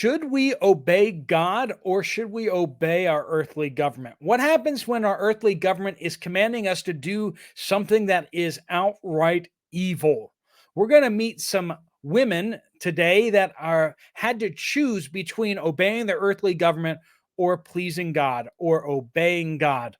Should we obey God or should we obey our earthly government? What happens when our earthly government is commanding us to do something that is outright evil? We're going to meet some women today that are had to choose between obeying their earthly government or pleasing God or obeying God.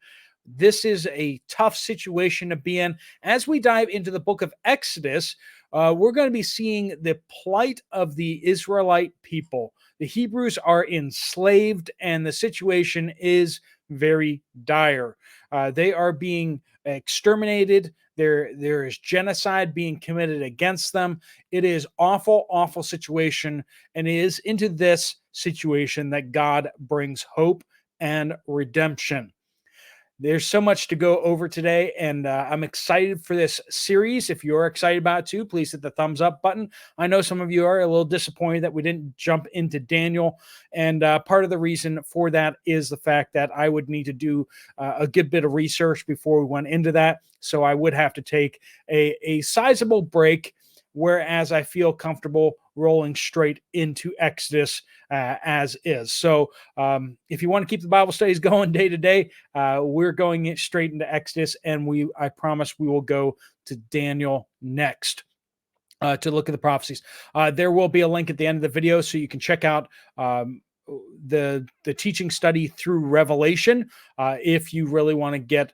This is a tough situation to be in. As we dive into the book of Exodus, we're going to be seeing the plight of the Israelite people. The Hebrews are enslaved, and the situation is very dire. They are being exterminated. There is genocide being committed against them. It is awful, awful situation, and it is into this situation that God brings hope and redemption. There's so much to go over today, and I'm excited for this series. If you're excited about it too, please hit the thumbs up button. I know some of you are a little disappointed that we didn't jump into Daniel, and part of the reason for that is the fact that I would need to do a good bit of research before we went into that, so I would have to take a sizable break, whereas I feel comfortable rolling straight into Exodus as is. So if you want to keep the Bible studies going day to day, we're going straight into Exodus, and I promise we will go to Daniel next. To look at the prophecies. There will be a link at the end of the video so you can check out the teaching study through Revelation. If you really want to get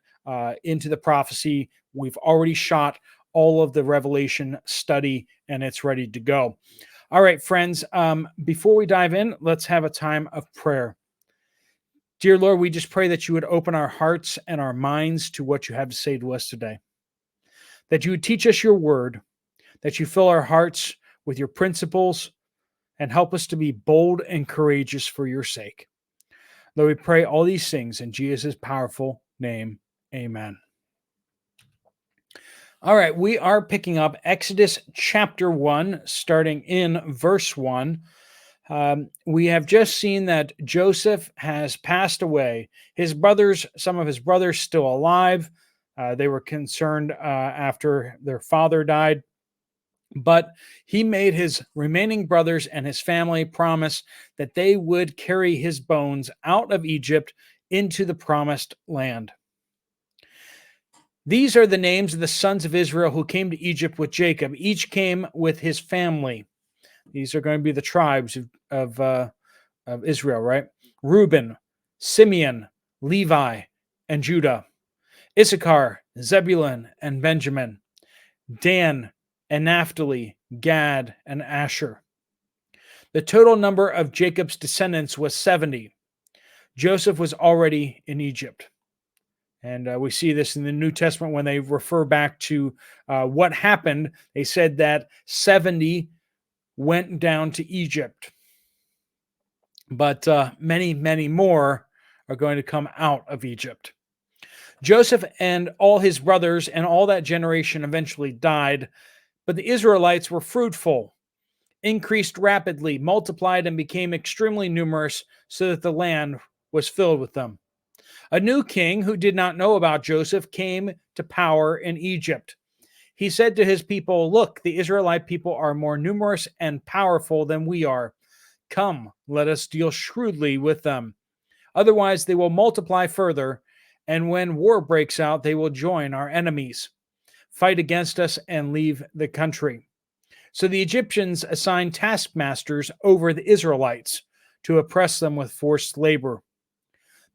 into the prophecy, we've already shot all of the Revelation study and it's ready to go. All right, friends, before we dive in, let's have a time of prayer. Dear Lord, we just pray that you would open our hearts and our minds to what you have to say to us today, that you would teach us your word, that you fill our hearts with your principles and help us to be bold and courageous for your sake. Lord, we pray all these things in Jesus' powerful name. Amen. All right, we are picking up Exodus chapter 1, starting in verse 1. We have just seen that Joseph has passed away. Some of his brothers still alive. They were concerned after their father died. But he made his remaining brothers and his family promise that they would carry his bones out of Egypt into the promised land. These are the names of the sons of Israel who came to Egypt with Jacob. Each came with his family. These are going to be the tribes of Israel, right? Reuben, Simeon, Levi, and Judah. Issachar, Zebulun, and Benjamin. Dan and Naphtali, Gad, and Asher. The total number of Jacob's descendants was 70. Joseph was already in Egypt. And we see this in the New Testament when they refer back to what happened. They said that 70 went down to Egypt. But many, many more are going to come out of Egypt. Joseph and all his brothers and all that generation eventually died, but the Israelites were fruitful, increased rapidly, multiplied, and became extremely numerous so that the land was filled with them. A new king who did not know about Joseph came to power in Egypt. He said to his people, "Look, the Israelite people are more numerous and powerful than we are. Come, let us deal shrewdly with them. Otherwise, they will multiply further, and when war breaks out, they will join our enemies, fight against us, and leave the country." So the Egyptians assigned taskmasters over the Israelites to oppress them with forced labor.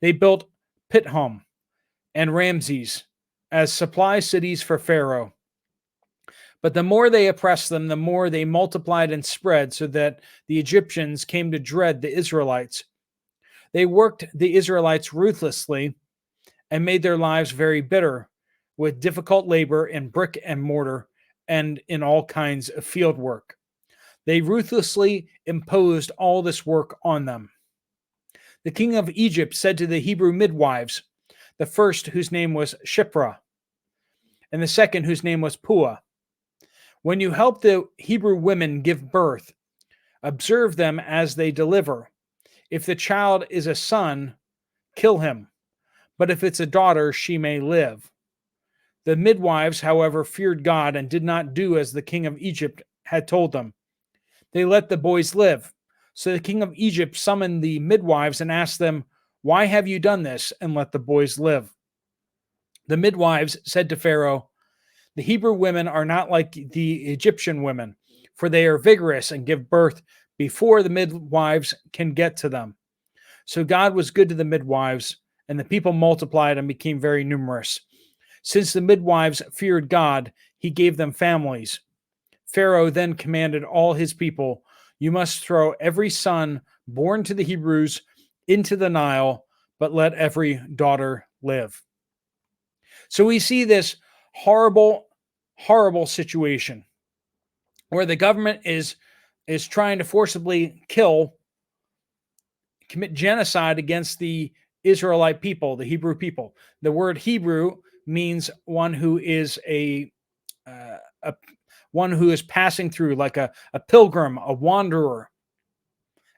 They built Pithom and Ramses as supply cities for Pharaoh. But the more they oppressed them, the more they multiplied and spread, so that the Egyptians came to dread the Israelites. They worked the Israelites ruthlessly and made their lives very bitter with difficult labor in brick and mortar and in all kinds of field work. They ruthlessly imposed all this work on them. The king of Egypt said to the Hebrew midwives, the first whose name was Shiphrah, and the second whose name was Puah, "When you help the Hebrew women give birth, observe them as they deliver. If the child is a son, kill him, but if it's a daughter, she may live." The midwives, however, feared God and did not do as the king of Egypt had told them. They let the boys live, So the king of Egypt summoned the midwives and asked them, "Why have you done this? And let the boys live." The midwives said to Pharaoh, "The Hebrew women are not like the Egyptian women, for they are vigorous and give birth before the midwives can get to them." So God was good to the midwives, and the people multiplied and became very numerous. Since the midwives feared God, he gave them families. Pharaoh then commanded all his people, "You must throw every son born to the Hebrews into the Nile, but let every daughter live." So we see this horrible, horrible situation where the government is trying to forcibly commit genocide against the Israelite people, the Hebrew people. The word Hebrew means one who is a one who is passing through, like a pilgrim, a wanderer.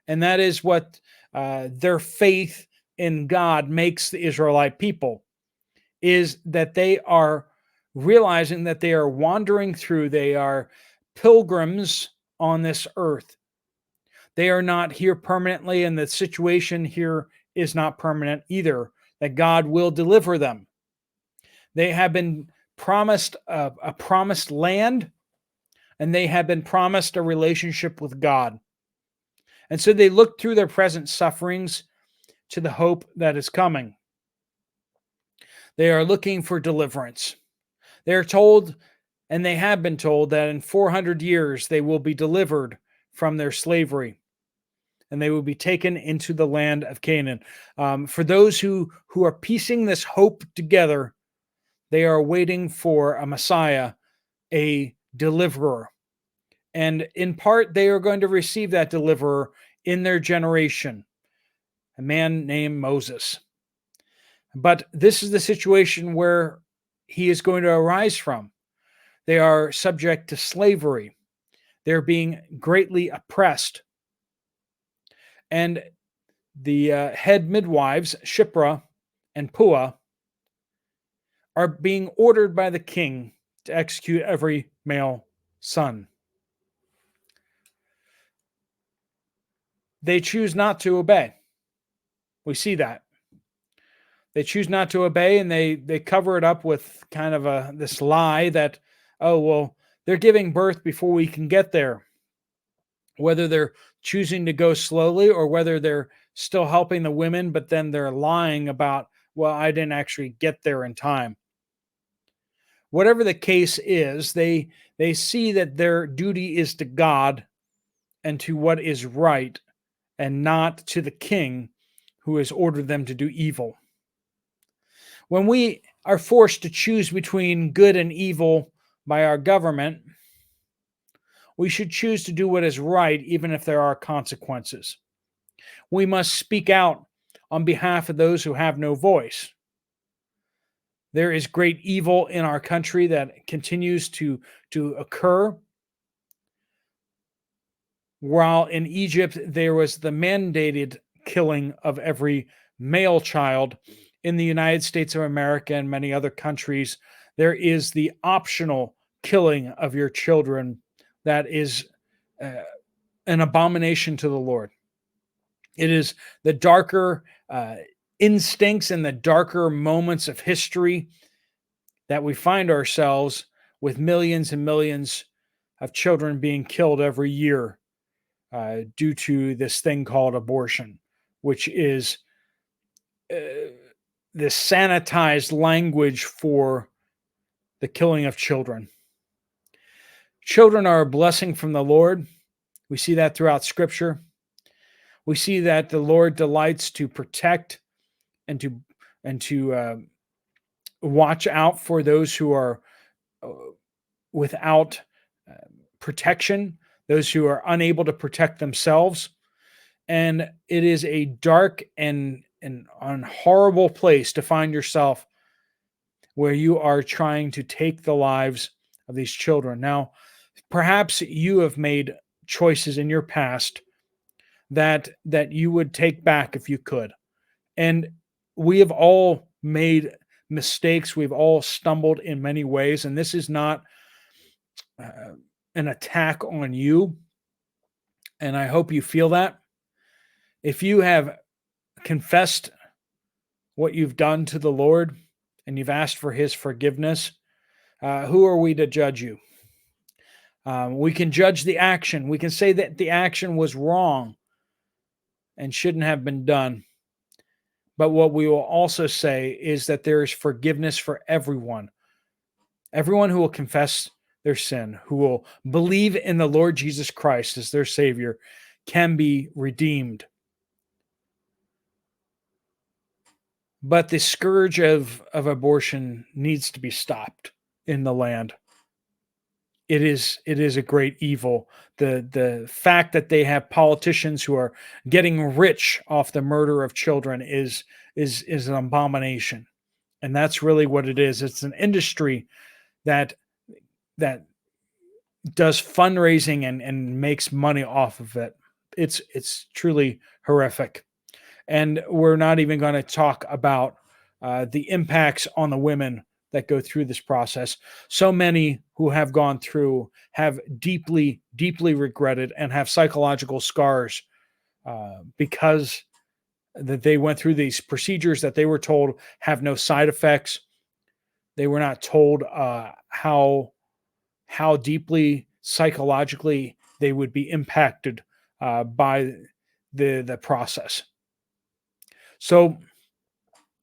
And that is what their faith in God makes the Israelite people, is that they are realizing that they are wandering through, they are pilgrims on this earth. They are not here permanently, and the situation here is not permanent either, that God will deliver them. They have been promised a promised land, and they have been promised a relationship with God. And so they look through their present sufferings to the hope that is coming. They are looking for deliverance. They are told, and they have been told, that in 400 years they will be delivered from their slavery and they will be taken into the land of Canaan. For those who are piecing this hope together, they are waiting for a Messiah, a deliverer. And in part, they are going to receive that deliverer in their generation, a man named Moses. But this is the situation where he is going to arise from. They are subject to slavery. They're being greatly oppressed. And the head midwives, Shipra and Puah, are being ordered by the king to execute every male son. They choose not to obey. We see that. They choose not to obey, and they cover it up with kind of this lie that, oh, well, they're giving birth before we can get there. Whether they're choosing to go slowly or whether they're still helping the women, but then they're lying about, well, I didn't actually get there in time. Whatever the case is, they see that their duty is to God and to what is right, and not to the king who has ordered them to do evil. When we are forced to choose between good and evil by our government, we should choose to do what is right, even if there are consequences. We must speak out on behalf of those who have no voice. There is great evil in our country that continues to occur. While in Egypt, there was the mandated killing of every male child, in the United States of America and many other countries, there is the optional killing of your children that is an abomination to the Lord. It is the darker instincts and the darker moments of history that we find ourselves with millions and millions of children being killed every year due to this thing called abortion, which is this sanitized language for the killing of children. Children are a blessing from the Lord. We see that throughout Scripture. We see that the Lord delights to protect and to watch out for those who are without protection, those who are unable to protect themselves. And it is a dark and horrible place to find yourself, where you are trying to take the lives of these children. Now, perhaps you have made choices in your past that you would take back if you could. And we have all made mistakes. We've all stumbled in many ways. And this is not an attack on you. And I hope you feel that. If you have confessed what you've done to the Lord and you've asked for his forgiveness, who are we to judge you? We can judge the action. We can say that the action was wrong and shouldn't have been done. But what we will also say is that there is forgiveness for everyone. Everyone who will confess their sin, who will believe in the Lord Jesus Christ as their Savior, can be redeemed. But the scourge of abortion needs to be stopped in the land. It is a great evil. The fact that they have politicians who are getting rich off the murder of children is an abomination. And that's really what it is. It's an industry that that does fundraising and makes money off of it. It's truly horrific. And we're not even going to talk about the impacts on the women that go through this process. So many who have gone through have deeply, deeply regretted and have psychological scars because that they went through these procedures that they were told have no side effects. They were not told how deeply psychologically they would be impacted by the process. So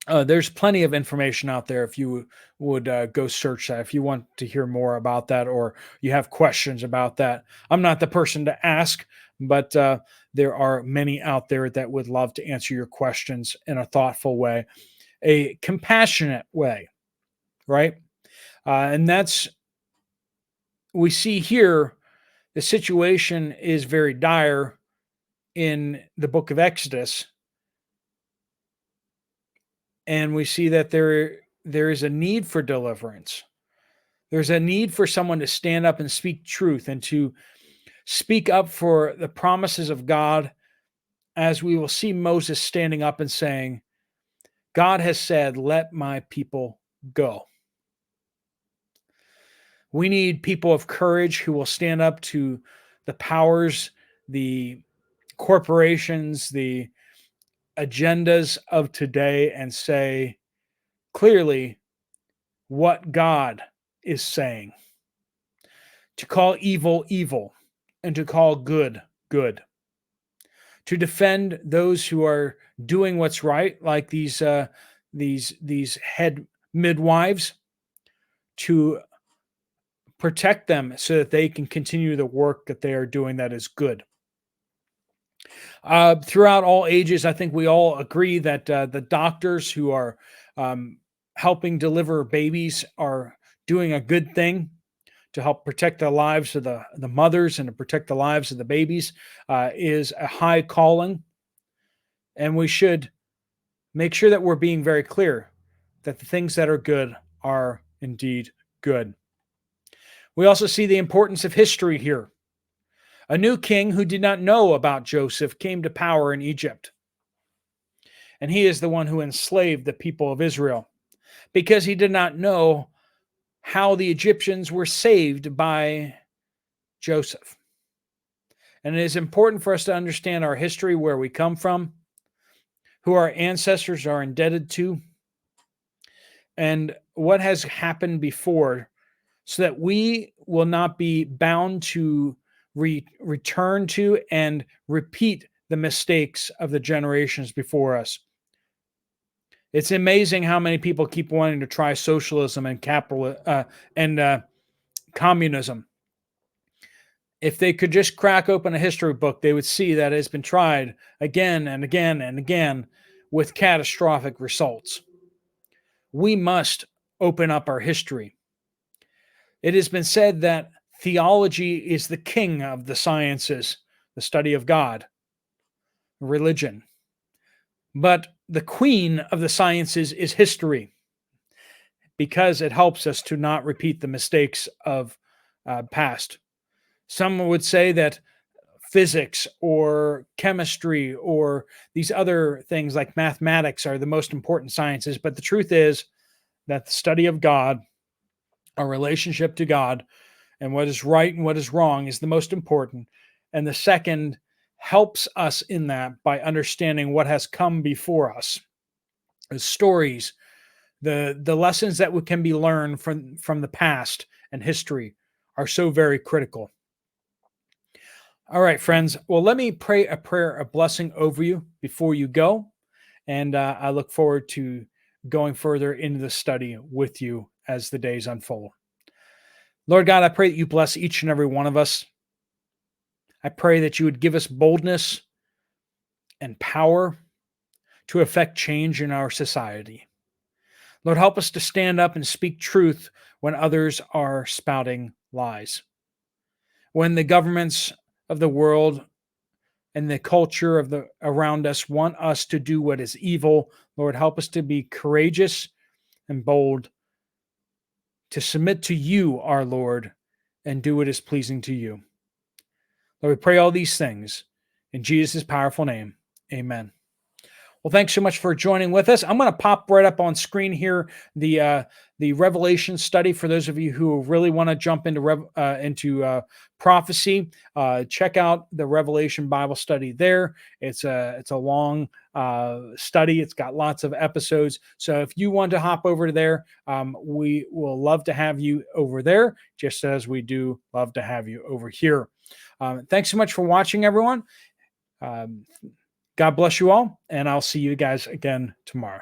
there's plenty of information out there if you would go search that, if you want to hear more about that or you have questions about that. I'm not the person to ask, but there are many out there that would love to answer your questions in a thoughtful way, a compassionate way, right? And that's, we see here, the situation is very dire in the book of Exodus. And we see that there is a need for deliverance. There's a need for someone to stand up and speak truth and to speak up for the promises of God, as we will see Moses standing up and saying, God has said, let my people go. We need people of courage who will stand up to the powers, the corporations, the agendas of today and say clearly what God is saying. To call evil, evil, and to call good, good. To defend those who are doing what's right, like these head midwives, to protect them so that they can continue the work that they are doing that is good. Throughout all ages, I think we all agree that the doctors who are helping deliver babies are doing a good thing to help protect the lives of the mothers and to protect the lives of the babies is a high calling. And we should make sure that we're being very clear that the things that are good are indeed good. We also see the importance of history here. A new king who did not know about Joseph came to power in Egypt. And he is the one who enslaved the people of Israel because he did not know how the Egyptians were saved by Joseph. And it is important for us to understand our history, where we come from, who our ancestors are indebted to, and what has happened before, so that we will not be bound to return to and repeat the mistakes of the generations before us. It's amazing how many people keep wanting to try socialism and communism. If they could just crack open a history book, they would see that it's been tried again and again and again with catastrophic results. We must open up our history. It has been said that theology is the king of the sciences, the study of God, religion. But the queen of the sciences is history, because it helps us to not repeat the mistakes of past. Some would say that physics or chemistry or these other things like mathematics are the most important sciences. But the truth is that the study of God, our relationship to God, and what is right and what is wrong is the most important. And the second helps us in that by understanding what has come before us. The stories, the lessons that can be learned from the past and history are so very critical. All right, friends. Well, let me pray a prayer of blessing over you before you go. And I look forward to going further into the study with you as the days unfold. Lord God, I pray that you bless each and every one of us. I pray that you would give us boldness and power to effect change in our society. Lord, help us to stand up and speak truth when others are spouting lies. When the governments of the world and the culture of the around us want us to do what is evil, Lord, help us to be courageous and bold, to submit to you, our Lord, and do what is pleasing to you. Lord, we pray all these things in Jesus' powerful name. Amen. Well, thanks so much for joining with us. I'm going to pop right up on screen here the Revelation study for those of you who really want to jump into prophecy. Check out the Revelation Bible study there. It's a long study. It's got lots of episodes. So if you want to hop over to there, we will love to have you over there, just as we do love to have you over here. Thanks so much for watching, everyone. God bless you all, and I'll see you guys again tomorrow.